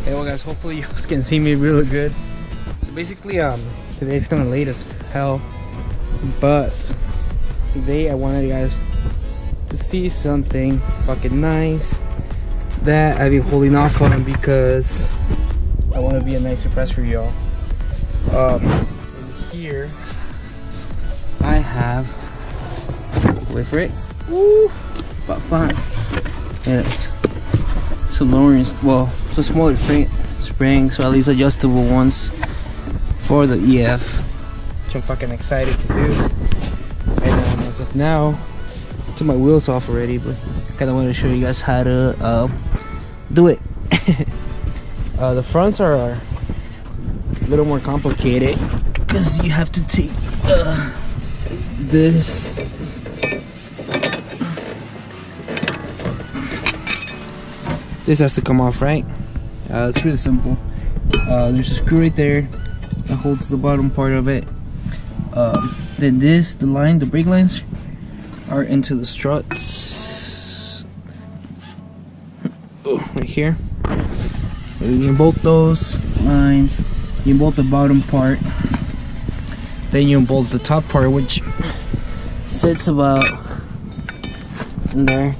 Hey, well guys, hopefully you guys can see me really good. So basically, today's kind of late as hell, but today I wanted you guys to see something fucking nice that I've been holding off on because I want to be a nice surprise for y'all. In here I have, wait for it, woo, about fine. Yes, so Lawrence, well, so smaller springs, so at least adjustable ones for the EF, which I'm fucking excited to do. And as of now, I took my wheels off already, but I kind of wanted to show you guys how to do it. The fronts are a little more complicated because you have to take this has to come off, right? It's really simple. There's a screw right there that holds the bottom part of it. Then the brake lines are into the struts. Right here. You bolt those lines. You bolt the bottom part. Then you bolt the top part, which sits about in there.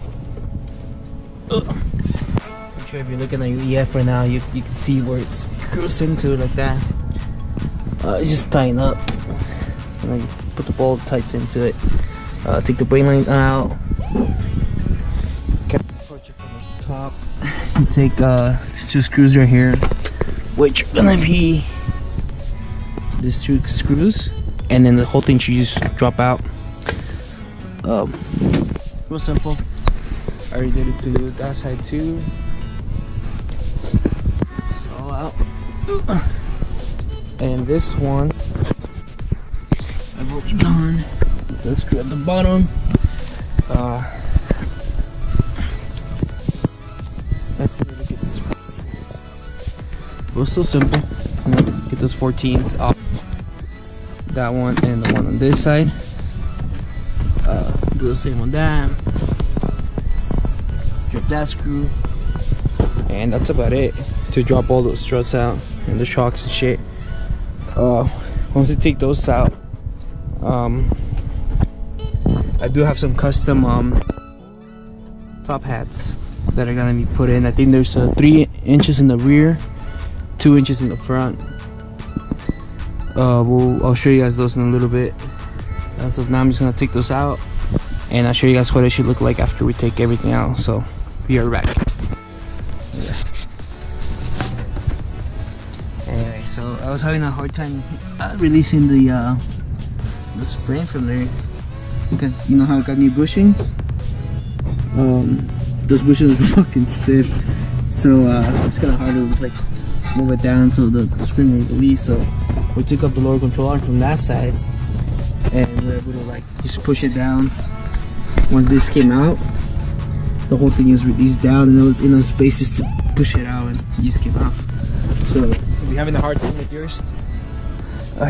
I'm sure if you're looking at your EF right now, you can see where it screws into like that. It's just tighten up. And then you put the bolt tights into it. Take the brake line out. Approach it from the top. You take these two screws right here, which are gonna be these two screws, and then the whole thing should just drop out. Real simple. I already did it to that side too. It's all out. And this one I've already done. The screw at the bottom. Let's see if we get this. It was so simple. Get those 14s off. That one and the one on this side. Do the same on that. Drop that screw. And that's about it. To drop all those struts out and the shocks and shit. Once you take those out, I do have some custom top hats that are gonna be put in. I think there's 3 inches in the rear, 2 inches in the front. I'll show you guys those in a little bit. So now I'm just gonna take those out, and I'll show you guys what it should look like after we take everything out. So be right back. Anyway, so I was having a hard time releasing the spring from there because you know how it got new bushings. Those bushings were fucking stiff, so it's kind of hard to like move it down so the spring will release. So we took up the lower control arm from that side, and we were able to like just push it down. Once this came out, the whole thing is released down, and there was enough spaces to push it out, and it just came off. So if you're having a hard time with yours,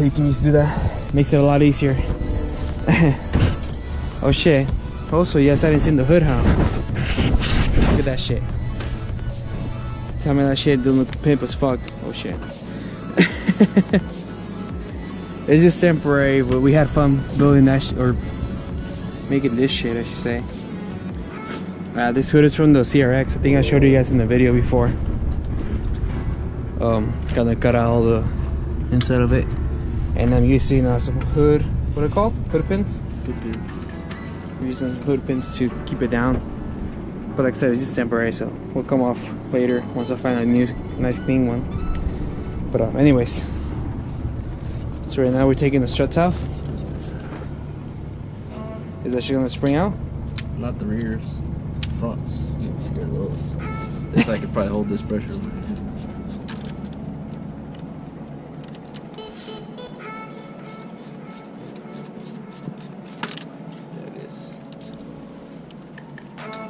you can just do that. Makes it a lot easier. Oh shit. Also, you guys haven't seen the hood, huh? Look at that shit. Tell me that shit don't look pimp as fuck. Oh shit. It's just temporary, but we had fun building that shit, or making this shit, I should say. This hood is from the CRX. I think I showed you guys in the video before. Gonna cut out all the inside of it, and I'm using some hood. What are they called? Hood pins. I'm using hood pins to keep it down. But like I said, it's just temporary, so we'll come off later once I find a new, nice clean one. But anyways, so right now we're taking the struts out. Is that shit gonna spring out? Not the rears, the fronts. You get scared of those. This I could probably hold this pressure over here.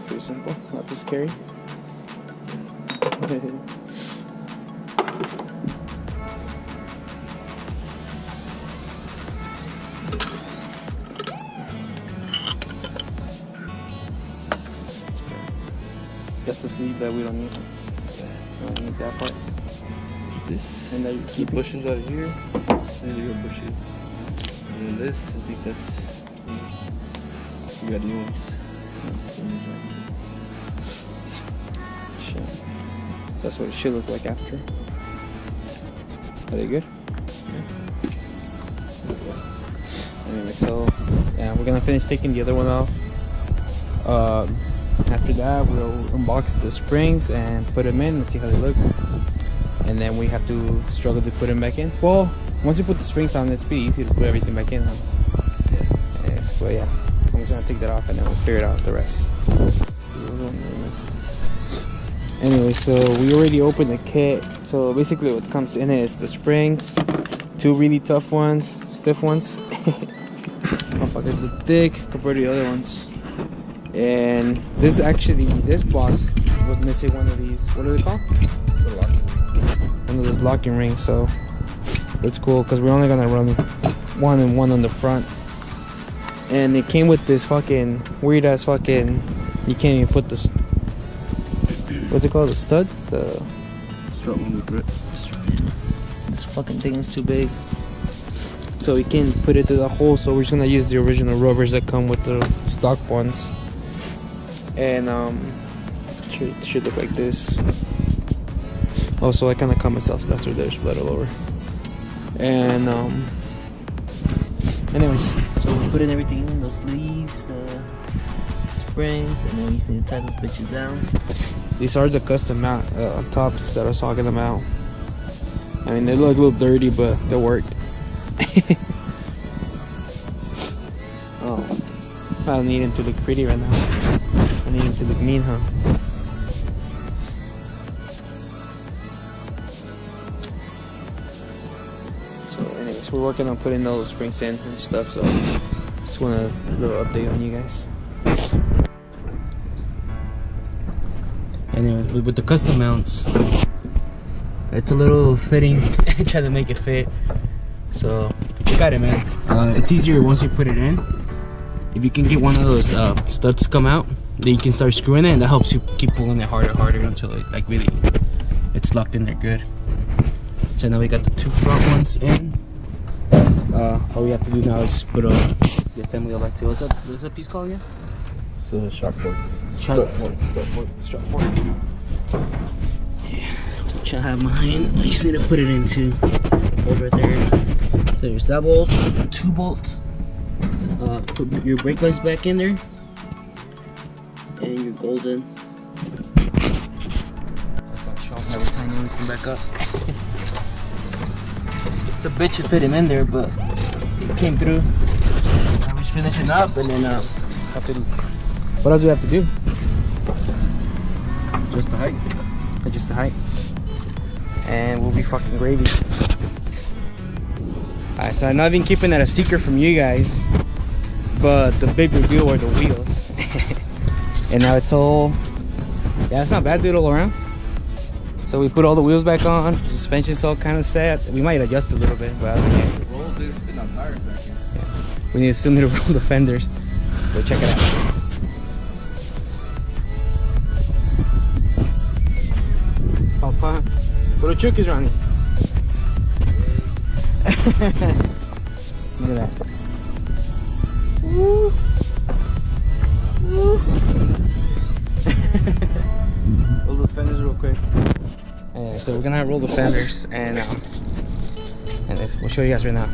Pretty simple, not too scary. That's the sleeve that we don't need. We don't need that part. this. And then you keep Bushings out of here. These are your bushes. And then this, I think that's. We got new ones. So that's what it should look like after. Are they good? Anyway, so yeah, we're gonna finish taking the other one off. After that, we'll unbox the springs and put them in and see how they look. And then we have to struggle to put them back in. Well, once you put the springs on, it's pretty easy to put everything back in, huh? Yes, but yeah, I'm just gonna take that off and then we'll figure out the rest. Anyway, so we already opened the kit. So basically what comes in it is the springs, 2 really tough ones, stiff ones. Motherfuckers are thick compared to the other ones. And this box was missing one of these. What are they called? One of those locking rings. So it's cool because we're only gonna run one and one on the front. And it came with this fucking weird ass fucking. You can't even put this. What's it called? The stud? The strap on the grip. This fucking thing is too big. So we can't put it through the hole, so we're just gonna use the original rubbers that come with the stock ones. And it should look like this. Oh, so I kinda cut myself, that's where there's blood all over. And anyways, so we put in everything in the sleeves, the springs, and then we just need to tie those bitches down. These are the custom mount tops that I was talking about. I mean, they look a little dirty, but they work. Oh, I don't need him to look pretty right now. I need him to look mean, huh? So, anyways, we're working on putting those springs in and stuff. So, just want a little update on you guys. Anyways, with the custom mounts, it's a little fitting. Try to make it fit. So you got it, man. It's easier once you put it in. If you can get one of those studs to come out, then you can start screwing it, and that helps you keep pulling it harder until it like really it's locked in there good. So now we got the 2 front ones in. All we have to do now is just put the assembly all back to. What's that piece called again? It's a shock fork. Strap fork. Yeah, which I have mine. I just need to put it into hold right there. So there's that bolt, 2 bolts. Put your brake lights back in there, and you're golden. Every time you come back up. It's a bitch to fit him in there, but it came through. I was finishing up, and then have to. What else do we have to do? Just the height. Just the height. And we'll be fucking gravy. Alright, so I've not been keeping that a secret from you guys, but the big reveal are the wheels. And now it's all, yeah, it's not bad, dude, all around. So we put all the wheels back on, the suspension's all kind of set. We might adjust a little bit, but yeah. Roll, dude, sitting on tires back here. Yeah. We still need to roll the fenders. Go check it out. Oh, fun. Put a chukis around here. Look at that. Woo. Woo. Roll those fenders real quick. So we're gonna roll the fenders, and we'll show you guys right now.